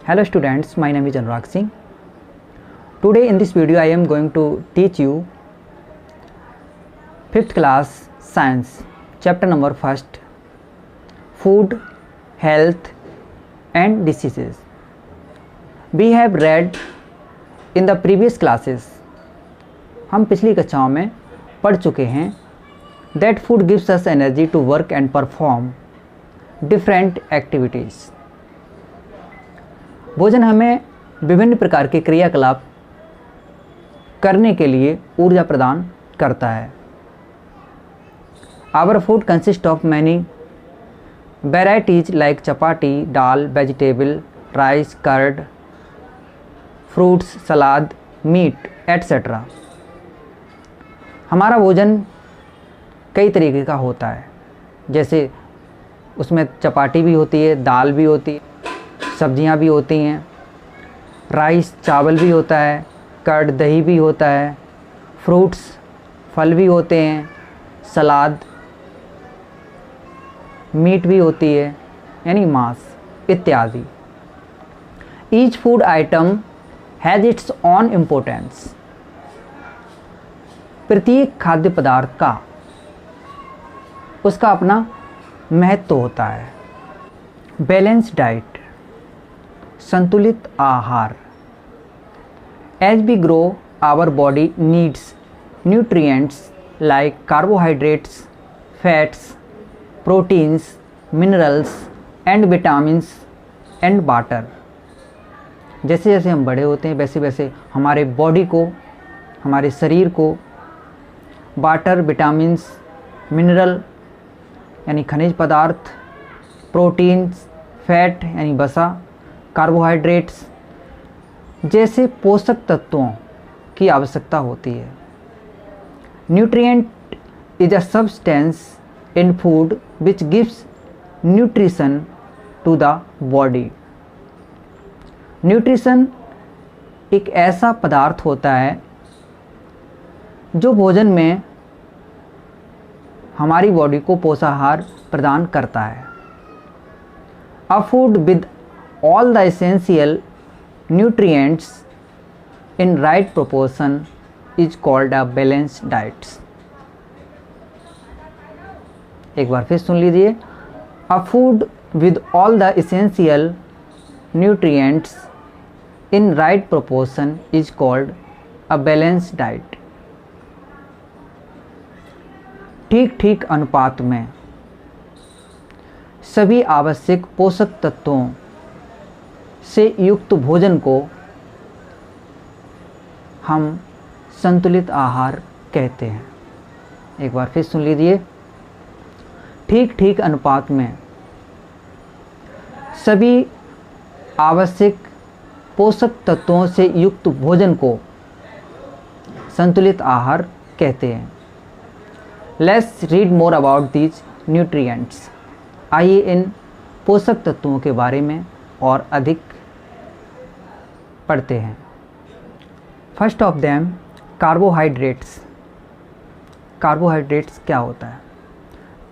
Hello students, my name is Anurag Singh. Today in this video I am going to teach you 5th class science chapter number 1st, food, health and diseases. We have read in the previous classes, हम पिछली कक्षाओं में पढ़ चुके हैं that food gives us energy to work and perform different activities. भोजन हमें विभिन्न प्रकार के क्रियाकलाप करने के लिए ऊर्जा प्रदान करता है. Our food consists of many varieties like chapati, dal, vegetable, rice, curd, fruits, salad, meat, etc. हमारा भोजन कई तरीके का होता है, जैसे उसमें चपाटी भी होती है, दाल भी होती है, सब्जियां भी होती हैं, राइस चावल भी होता है, कर्ड दही भी होता है, फ्रूट्स फल भी होते हैं, सलाद मीट भी होती है यानी मांस इत्यादि. Each food item has its on importance. प्रत्येक खाद्य पदार्थ का उसका अपना महत्व होता है. बैलेंस डाइट, संतुलित आहार. As we grow our body needs nutrients like carbohydrates, fats, proteins, minerals and vitamins and water. जैसे जैसे हम बड़े होते हैं वैसे वैसे हमारे बॉडी को, हमारे शरीर को वाटर, विटामिन्स, मिनरल यानी खनिज पदार्थ, प्रोटीन्स, फैट यानी वसा, कार्बोहाइड्रेट्स जैसे पोषक तत्वों की आवश्यकता होती है. Nutrient is a substance in food which gives nutrition to the body. Nutrition एक ऐसा पदार्थ होता है जो भोजन में हमारी बॉडी को पोषाहार प्रदान करता है. अ food with all the essential nutrients in right proportion is called a balanced diet. एक बार फिर सुन लीजिए. अ food with all the essential nutrients in right proportion is called a balanced diet. ठीक ठीक अनुपात में सभी आवश्यक पोषक तत्वों से युक्त भोजन को हम संतुलित आहार कहते हैं. एक बार फिर सुन लीजिए. ठीक ठीक अनुपात में सभी आवश्यक पोषक तत्वों से युक्त भोजन को संतुलित आहार कहते हैं. Let's read more about these nutrients. आइए इन पोषक तत्वों के बारे में और अधिक पढ़ते हैं. First of them carbohydrates. Carbohydrates क्या होता है?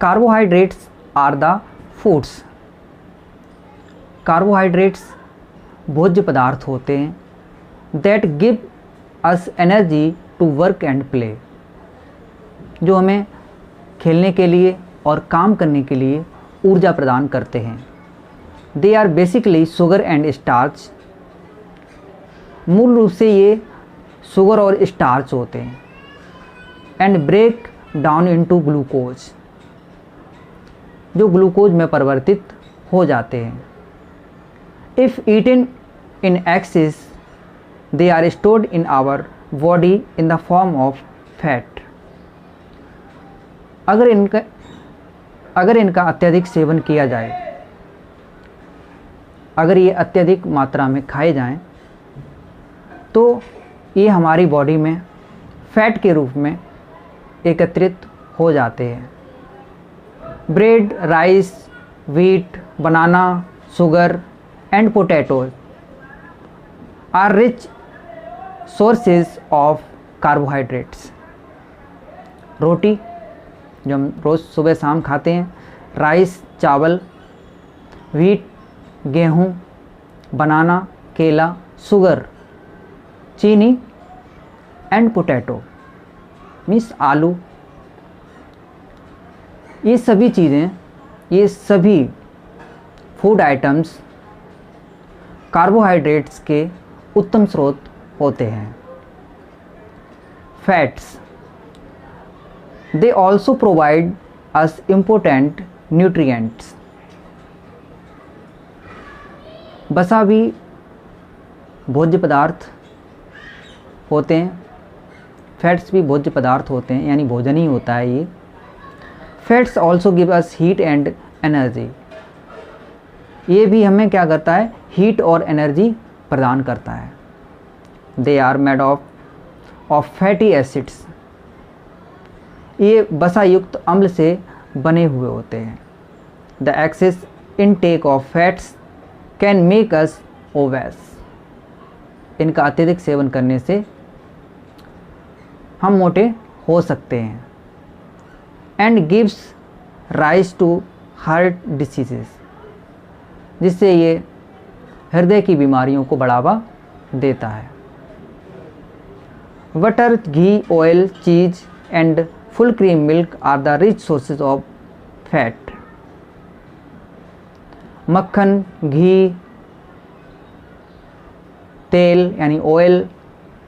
Carbohydrates are the foods. Carbohydrates भोज्य पदार्थ होते हैं that give us energy to work and play, जो हमें खेलने के लिए और काम करने के लिए ऊर्जा प्रदान करते हैं. They are basically sugar and starch. मूल रूप से ये शुगर और स्टार्च होते हैं. And break down into glucose, जो ग्लूकोज में परिवर्तित हो जाते हैं. If eaten in excess they are stored in our body in the form of fat. अगर इनका अत्यधिक सेवन किया जाए, अगर ये अत्यधिक मात्रा में खाए जाएं, तो ये हमारी बॉडी में फैट के रूप में एकत्रित हो जाते हैं. Bread, rice, wheat, banana, sugar and potato are rich sources of carbohydrates. रोटी जो हम रोज़ सुबह शाम खाते हैं, राइस चावल, व्हीट गेहूँ, बनाना, केला, शुगर, चीनी एंड पोटैटो मीन्स आलू। ये सभी चीज़ें, ये सभी फूड आइटम्स कार्बोहाइड्रेट्स के उत्तम स्रोत होते हैं। Fats, they also provide us important nutrients. वसा भी भोज्य पदार्थ होते हैं, फैट्स भी भोज्य पदार्थ होते हैं, यानी भोजन ही होता है ये। Fats also give us heat and energy. ये भी हमें क्या करता है, हीट और एनर्जी प्रदान करता है। They are made of fatty acids. ये वसा युक्त अम्ल से बने हुए होते हैं। The excess intake of fats can make us obese. इनका अत्यधिक सेवन करने से हम मोटे हो सकते हैं। And gives rise to heart diseases, जिससे ये हृदय की बीमारियों को बढ़ावा देता है। Butter, ghee, oil, cheese and full cream milk are the rich sources of fat. मक्खन, घी, तेल यानी ऑयल,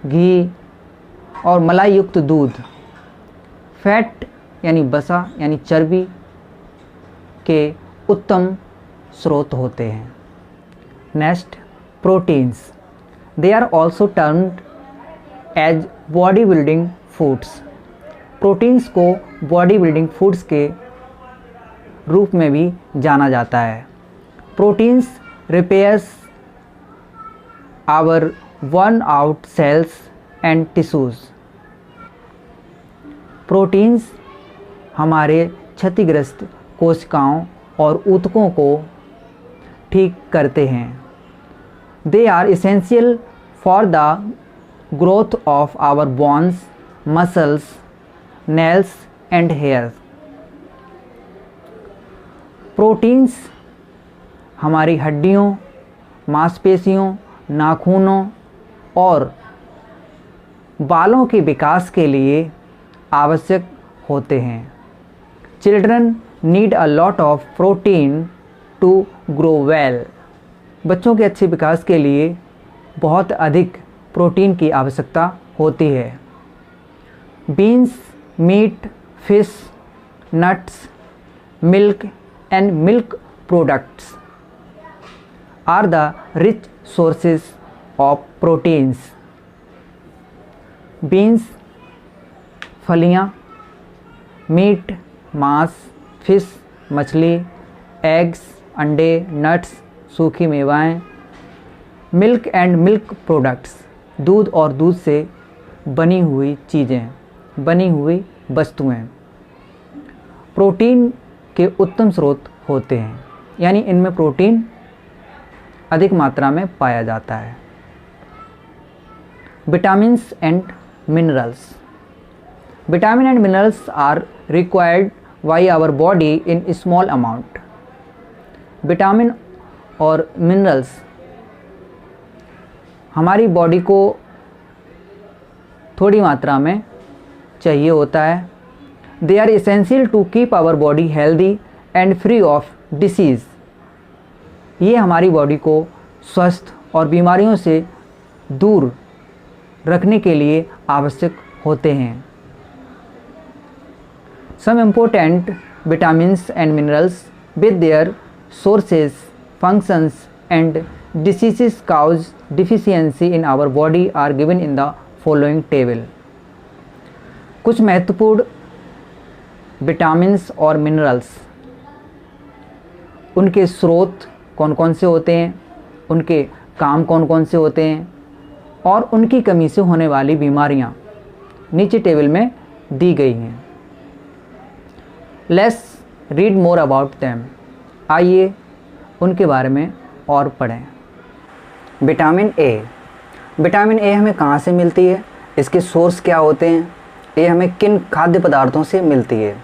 घी और मलाई युक्त दूध फैट यानी वसा यानी चर्बी के उत्तम स्रोत होते हैं। Next, proteins, they are also termed as body building foods. Proteins को बॉडी बिल्डिंग फूड्स के रूप में भी जाना जाता है। Proteins repairs our worn out cells and tissues. Proteins हमारे क्षतिग्रस्त कोशिकाओं और ऊतकों को ठीक करते हैं। They are essential for the growth of our bones, muscles, nails and hair. Proteins हमारी हड्डियों, मांसपेशियों, नाखूनों और बालों के विकास के लिए आवश्यक होते हैं। Children need a lot of protein to grow well. बच्चों के अच्छे विकास के लिए बहुत अधिक प्रोटीन की आवश्यकता होती है। Beans, meat, fish, nuts, milk and milk products are the rich sources of proteins. Beans फलियाँ, मीट मांस, फिश मछली, एग्स अंडे, नट्स सूखी मेवाएं, मिल्क एंड मिल्क प्रोडक्ट्स दूध और दूध से बनी हुई चीज़ें, बनी हुई वस्तुएं प्रोटीन के उत्तम स्रोत होते हैं, यानी इनमें प्रोटीन अधिक मात्रा में पाया जाता है। Vitamins and minerals, vitamin and minerals are required by our body in small amount. Vitamin और मिनरल्स हमारी बॉडी को थोड़ी मात्रा में चाहिए होता है। They are essential to keep our body healthy and free of disease. ये हमारी बॉडी को स्वस्थ और बीमारियों से दूर रखने के लिए आवश्यक होते हैं। Some important vitamins and minerals with their sources, functions and diseases cause deficiency in our body are given in the following table. कुछ महत्वपूर्ण विटामिन्स और मिनरल्स, उनके स्रोत कौन कौन से होते हैं, उनके काम कौन कौन से होते हैं और उनकी कमी से होने वाली बीमारियां नीचे टेबल में दी गई हैं। Let's read more about them. आइए उनके बारे में और पढ़ें। विटामिन ए, विटामिन ए हमें कहाँ से मिलती है, इसके सोर्स क्या होते हैं, ये हमें किन खाद्य पदार्थों से मिलती है।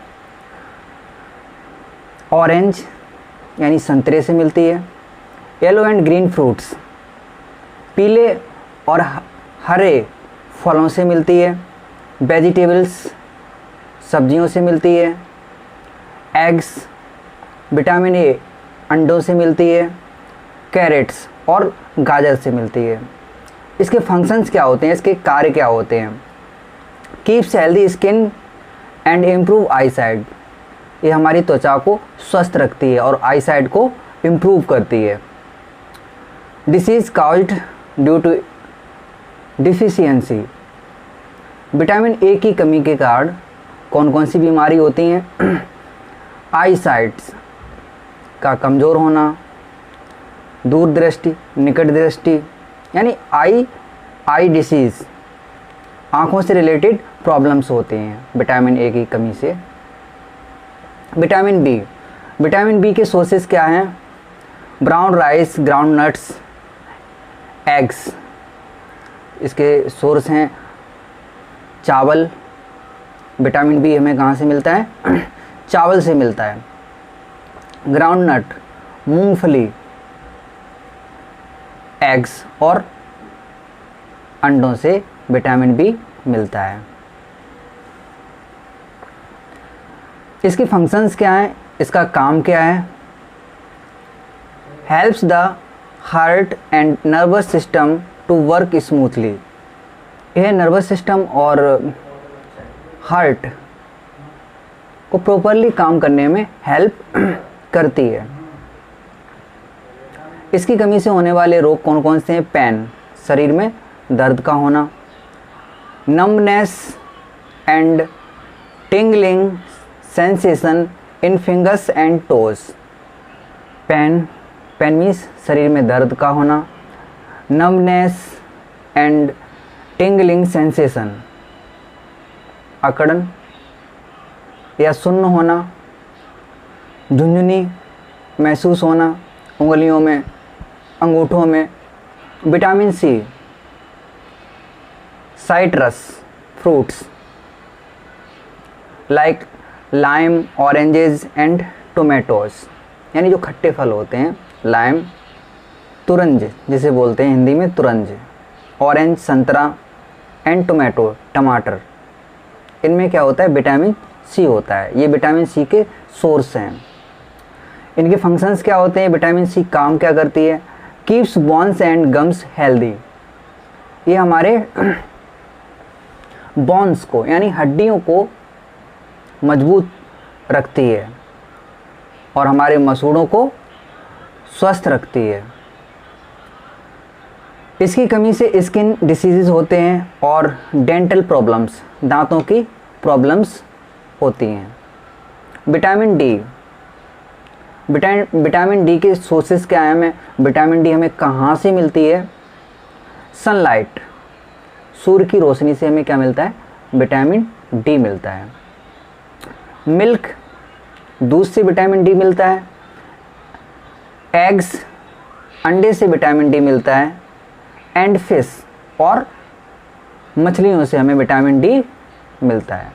ऑरेंज यानी संतरे से मिलती है। येलो एंड ग्रीन फ्रूट्स पीले और हरे फलों से मिलती है, वेजिटेबल्स सब्जियों से मिलती है, एग्स विटामिन ए अंडों से मिलती है, कैरेट्स और गाजर से मिलती है। इसके फंक्शंस क्या होते हैं, इसके कार्य क्या होते हैं? Keeps healthy skin and improve I site, ये हमारी त्वचा को स्वस्थ रखती है और आई साइट को इम्प्रूव करती है। Disease caused due to deficiency, vitamin A की कमी के कारण कौन कौन सी बीमारी होती हैं? आई साइट्स का कमज़ोर होना, दूरदृष्टि, निकट दृष्टि यानी आई डिसीज़, आँखों से रिलेटेड प्रॉब्लम्स होते हैं विटामिन ए की कमी से। विटामिन बी के सोर्सेस क्या हैं? Brown rice, ground nuts, eggs, इसके सोर्स हैं चावल। विटामिन बी हमें कहाँ से मिलता है? चावल से मिलता है। ग्राउंड नट, मूंगफली, एग्स और अंडों से विटामिन बी मिलता है। इसके फंक्शंस क्या हैं, इसका काम क्या है? Helps the heart and nervous system to work smoothly, यह नर्वस सिस्टम और हार्ट को प्रॉपरली काम करने में हेल्प करती है। इसकी कमी से होने वाले रोग कौन कौन से हैं? पेन, शरीर में दर्द का होना, numbness and tingling sensation in fingers and toes. Pain means शरीर में दर्द का होना, नम्बनेस एंड टिंगलिंग सेंसेशन अकड़न या सुन्न होना, झुंझुनी महसूस होना उंगलियों में, अंगूठों में। Vitamin C, citrus fruits like lime, oranges and tomatoes, यानी जो खट्टे फल होते हैं, लाइम, तुरंज जिसे बोलते हैं हिंदी में तुरंज, ऑरेंज संतरा एंड टोमेटो टमाटर, इनमें क्या होता है? विटामिन सी होता है। ये विटामिन सी के सोर्स हैं। इनके फंक्शंस क्या होते हैं? विटामिन सी काम क्या करती है? Keeps bones and gums healthy, ये हमारे बोन्स को यानी हड्डियों को मजबूत रखती है और हमारे मसूड़ों को स्वस्थ रखती है। इसकी कमी से स्किन डिसीज़ होते हैं और डेंटल प्रॉब्लम्स, दांतों की प्रॉब्लम्स होती हैं। विटामिन डी के सोर्सेस क्या हैं? हमें विटामिन डी हमें कहाँ से मिलती है? सनलाइट, सूर्य की रोशनी से हमें क्या मिलता है? विटामिन डी मिलता है। मिल्क, दूध से विटामिन डी मिलता है। एग्स, अंडे से विटामिन डी मिलता है। एंड फिश, और मछलियों से हमें विटामिन डी मिलता है।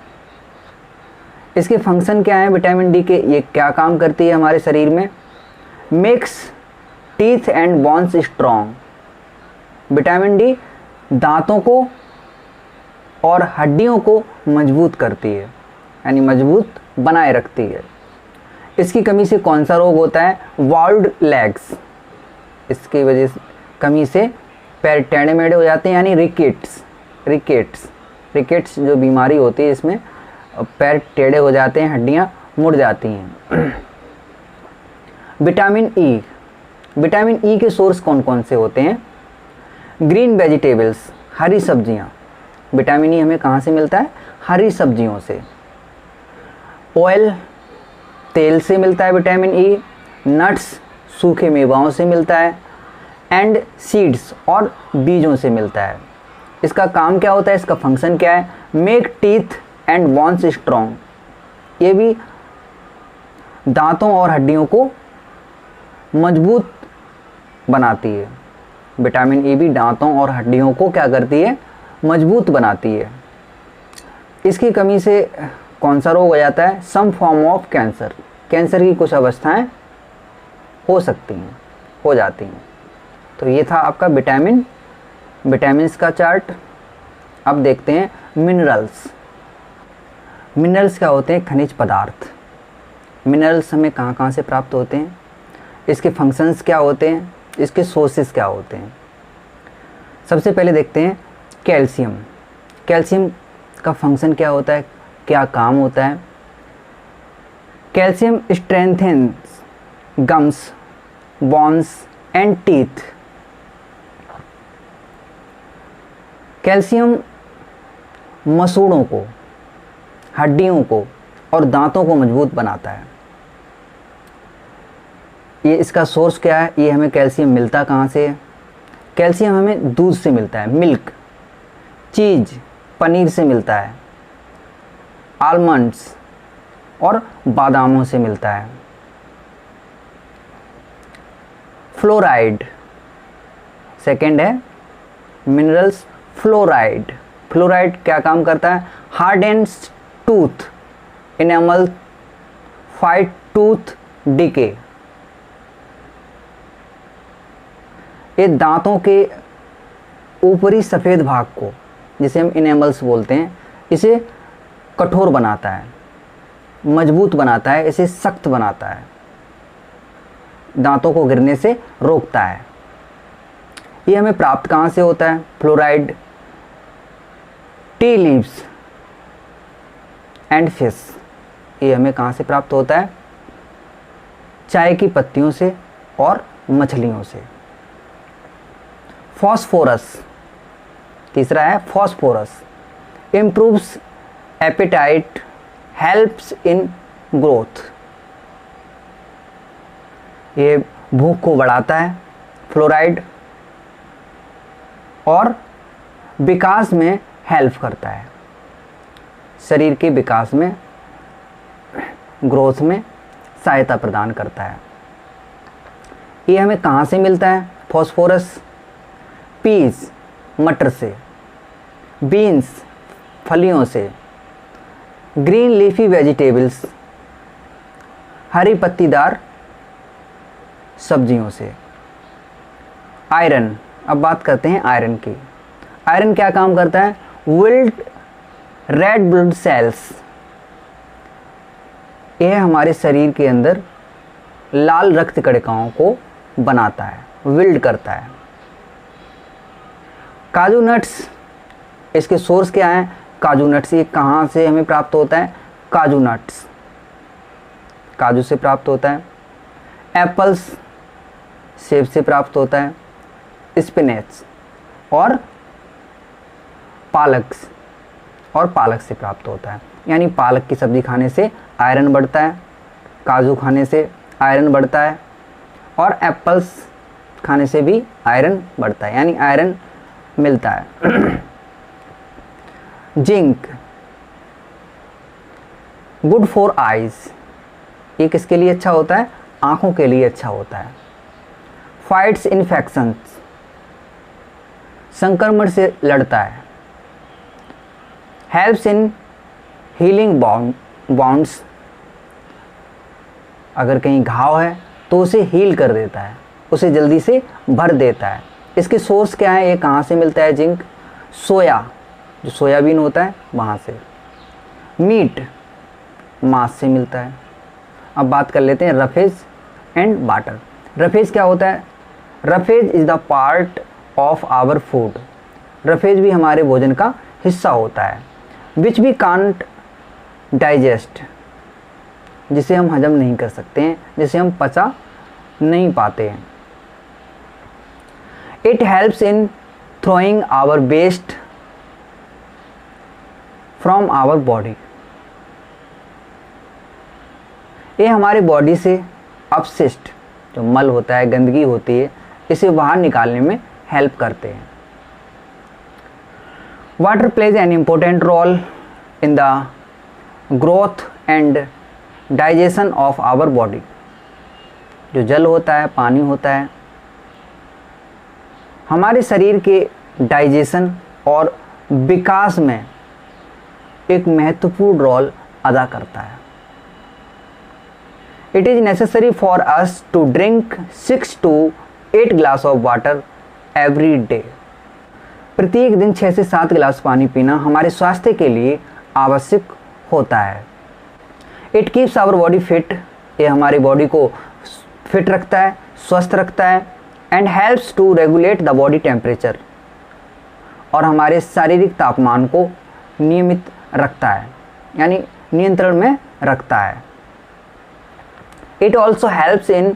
इसके फंक्शन क्या है विटामिन डी के? ये क्या काम करती है हमारे शरीर में? Makes teeth and bones strong, vitamin D दांतों को और हड्डियों को मजबूत करती है, यानी मजबूत बनाए रखती है। इसकी कमी से कौन सा रोग होता है? वाल्ड लेग्स, इसकी वजह से कमी से पैर टेढ़े मेढ़े हो जाते हैं, यानी रिकेट्स जो बीमारी होती है, इसमें पैर टेढ़े हो जाते हैं, हड्डियाँ मुड़ जाती हैं। विटामिन ई के सोर्स कौन कौन से होते हैं? ग्रीन वेजिटेबल्स, हरी सब्जियाँ। विटामिन ई हमें कहाँ से मिलता है? हरी सब्जियों से। ऑयल, तेल से मिलता है विटामिन ई। नट्स, सूखे मेवाओं से मिलता है। एंड सीड्स, और बीजों से मिलता है। इसका काम क्या होता है? इसका फंक्शन क्या है? Make teeth and bones strong, ये भी दांतों और हड्डियों को मजबूत बनाती है। विटामिन ई भी दांतों और हड्डियों को क्या करती है? मजबूत बनाती है। इसकी कमी से कौन सा रोग हो जाता है? Some form of cancer, cancer की कुछ अवस्थाएं हो सकती हैं, हो जाती हैं। तो ये था आपका विटामिन विटामिन्स का चार्ट। अब देखते हैं मिनरल्स। मिनरल्स क्या होते हैं? खनिज पदार्थ। मिनरल्स हमें कहाँ कहाँ से प्राप्त होते हैं, इसके फंक्शंस क्या होते हैं, इसके सोर्सेस क्या होते हैं। सबसे पहले देखते हैं कैल्शियम। कैल्शियम का फंक्शन क्या होता है, क्या काम होता है? Calcium strengthens gums, bones and teeth. Calcium मसूड़ों को, हड्डियों को और दांतों को मजबूत बनाता है। ये इसका सोर्स क्या है? ये हमें कैल्शियम मिलता कहाँ से है? कैल्शियम हमें दूध से मिलता है, मिल्क, चीज़, पनीर से मिलता है, आलमंड्स और बादामों से मिलता है। फ्लोराइड सेकंड है मिनरल्स। फ्लोराइड, फ्लोराइड क्या काम करता है? Hardens tooth enamel, fight tooth decay. ये दांतों के ऊपरी सफ़ेद भाग को, जिसे हम इनेमल्स बोलते हैं, इसे कठोर बनाता है, मजबूत बनाता है, इसे सख्त बनाता है, दांतों को गिरने से रोकता है। ये हमें प्राप्त कहाँ से होता है? Fluoride tea leaves and fish. ये हमें कहाँ से प्राप्त होता है? चाय की पत्तियों से और मछलियों से। फॉस्फोरस तीसरा है phosphorus. Improves appetite, helps in growth. ये भूख को बढ़ाता है फ्लोराइड, और विकास में हेल्प करता है, शरीर के विकास में, ग्रोथ में सहायता प्रदान करता है। ये हमें कहाँ से मिलता है फॉस्फोरस? पीज मटर से, बीन्स फलियों से, ग्रीन लीफी वेजिटेबल्स हरी पत्तीदार सब्जियों से। आयरन, अब बात करते हैं आयरन की। आयरन क्या काम करता है? विल्ड रेड ब्लड सेल्स, यह हमारे शरीर के अंदर लाल रक्त कणिकाओं को बनाता है, विल्ड करता है। काजू नट्स, इसके सोर्स क्या हैं? काजू नट्स, ये कहाँ से हमें प्राप्त होता है? काजू नट्स, काजू से प्राप्त होता है। एप्पल्स, सेब से प्राप्त होता है। स्पिनेच और पालक से प्राप्त होता है। यानी पालक की सब्ज़ी खाने से आयरन बढ़ता है, काजू खाने से आयरन बढ़ता है, और एप्पल्स खाने से भी आयरन बढ़ता है, यानी आयरन मिलता है। जिंक, गुड फॉर आइज, ये किसके लिए अच्छा होता है? आँखों के लिए अच्छा होता है। फाइट्स इन्फेक्शंस, संक्रमण से लड़ता है। हेल्प्स इन हीलिंग बाउंड्स, अगर कहीं घाव है तो उसे हील कर देता है, उसे जल्दी से भर देता है। इसके सोर्स क्या है? ये कहाँ से मिलता है जिंक? सोया, जो सोयाबीन होता है वहाँ से। मीट, मांस से मिलता है। अब बात कर लेते हैं रफेज एंड वाटर। रफेज क्या होता है? Roughage is the part of our food, roughage भी हमारे भोजन का हिस्सा होता है। विच वी कांट डाइजेस्ट, जिसे हम हजम नहीं कर सकते हैं, जिसे हम पचा नहीं पाते हैं। It helps in throwing our waste from our body, ये हमारे बॉडी से अपशिष्ट, जो मल होता है, गंदगी होती है, इसे बाहर निकालने में हेल्प करते हैं। Water plays an important role in the growth and digestion of our body. जो जल होता है, पानी होता है, हमारे शरीर के डाइजेशन और विकास में एक महत्वपूर्ण रोल अदा करता है। It is necessary for us to drink 6 to 8 glass of water every day. प्रत्येक दिन 6 से 7 गिलास पानी पीना हमारे स्वास्थ्य के लिए आवश्यक होता है। It keeps our body fit, ये हमारी बॉडी को फिट रखता है, स्वस्थ रखता है। And helps to regulate the body temperature, और हमारे शारीरिक तापमान को नियमित रखता है, यानी नियंत्रण में रखता है। It also helps in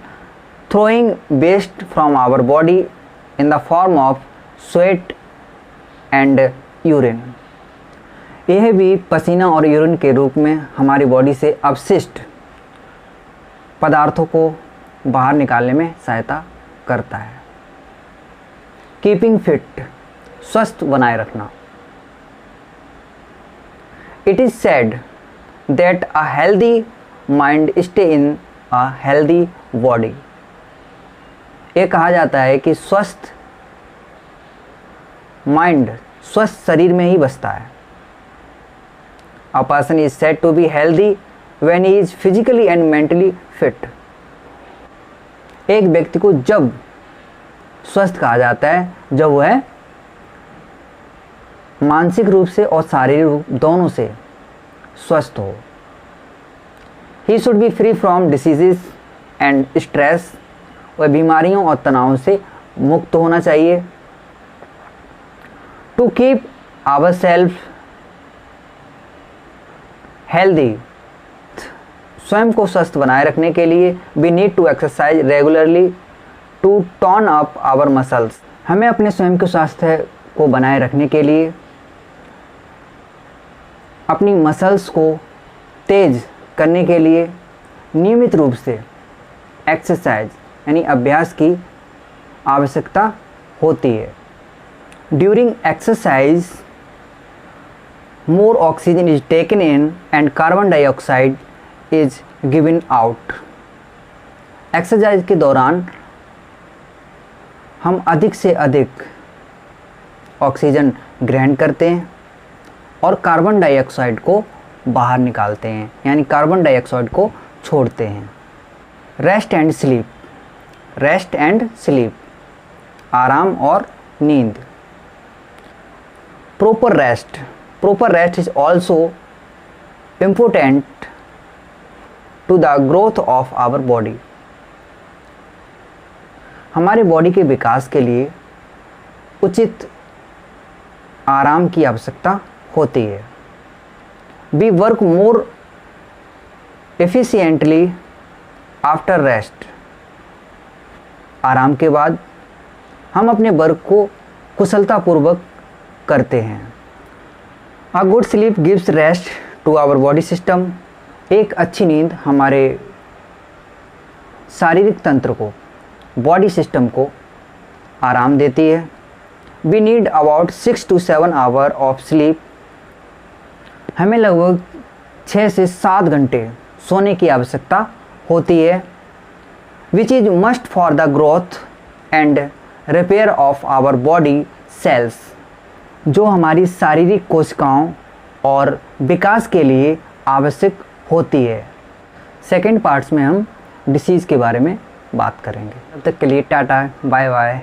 throwing waste from our body in the form of sweat and urine। यह भी पसीना और यूरिन के रूप में हमारी बॉडी से अपशिष्ट पदार्थों को बाहर निकालने में सहायता करता है। कीपिंग फिट, स्वस्थ बनाए रखना। It is said that a healthy mind stay in a healthy body. ये कहा जाता है कि स्वस्थ माइंड स्वस्थ शरीर में ही बसता है। A person is said to be healthy when he is physically and mentally fit. एक व्यक्ति को जब स्वस्थ कहा जाता है जब वह मानसिक रूप से और शारीरिक रूप दोनों से स्वस्थ हो। He should be free from diseases and stress, वह बीमारियों और तनाव से मुक्त होना चाहिए। To keep our self healthy, स्वयं को स्वस्थ बनाए रखने के लिए we need to exercise regularly to tone up our muscles. हमें अपने स्वयं के स्वास्थ्य को बनाए रखने के लिए अपनी मसल्स को तेज करने के लिए नियमित रूप से एक्सरसाइज यानी अभ्यास की आवश्यकता होती है। During exercise more oxygen is taken in and carbon dioxide is given out. Exercise के दौरान हम अधिक से अधिक ऑक्सीजन ग्रहण करते हैं और कार्बन डाइऑक्साइड को बाहर निकालते हैं, यानी कार्बन डाइऑक्साइड को छोड़ते हैं। Rest and sleep, rest and sleep, आराम और नींद। Proper rest is also important to the growth of our body. हमारे बॉडी के विकास के लिए उचित आराम की आवश्यकता होती है। We work more efficiently after rest. आराम के बाद हम अपने वर्क को कुशलतापूर्वक करते हैं। A good sleep gives rest to our body system. एक अच्छी नींद हमारे शारीरिक तंत्र को, बॉडी सिस्टम को आराम देती है। We need about 6 to 7 hour of sleep. हमें लगभग 6 से 7 घंटे सोने की आवश्यकता होती है। Which is must for the growth and repair of our body cells, जो हमारी शारीरिक कोशिकाओं और विकास के लिए आवश्यक होती है। सेकेंड पार्ट्स में हम डिसीज़ के बारे में बात करेंगे। तब तक के लिए टाटा, बाय बाय।